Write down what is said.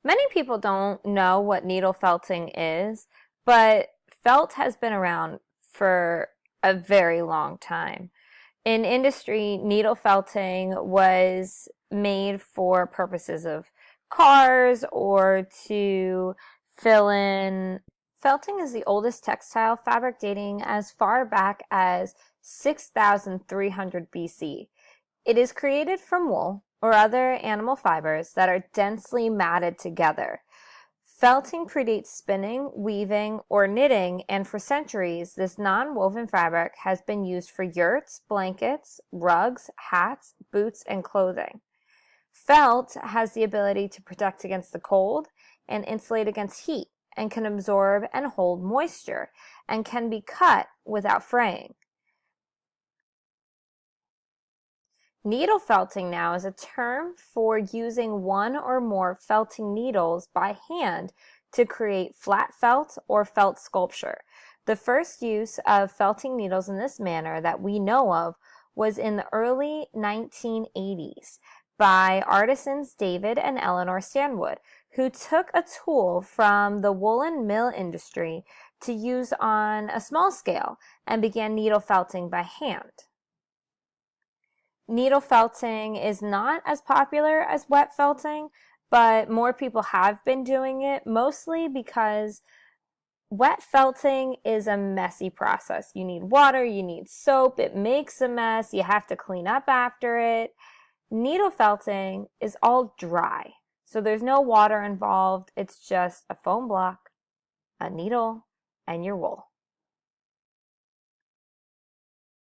Many people don't know what needle felting is, but felt has been around for a very long time. In industry, needle felting was made for purposes of cars or to fill in. Felting is the oldest textile fabric dating as far back as 6,300 BC. It is created from wool or other animal fibers that are densely matted together. Felting predates spinning, weaving, or knitting, and for centuries, this non-woven fabric has been used for yurts, blankets, rugs, hats, boots, and clothing. Felt has the ability to protect against the cold and insulate against heat, and can absorb and hold moisture, and can be cut without fraying. Needle felting now is a term for using one or more felting needles by hand to create flat felt or felt sculpture. The first use of felting needles in this manner that we know of was in the early 1980s by artisans David and Eleanor Stanwood, who took a tool from the woolen mill industry to use on a small scale and began needle felting by hand. Needle felting is not as popular as wet felting, but more people have been doing it, mostly because wet felting is a messy process. You need water, you need soap, it makes a mess, you have to clean up after it. Needle felting is all dry, so there's no water involved. It's just a foam block, a needle, and your wool.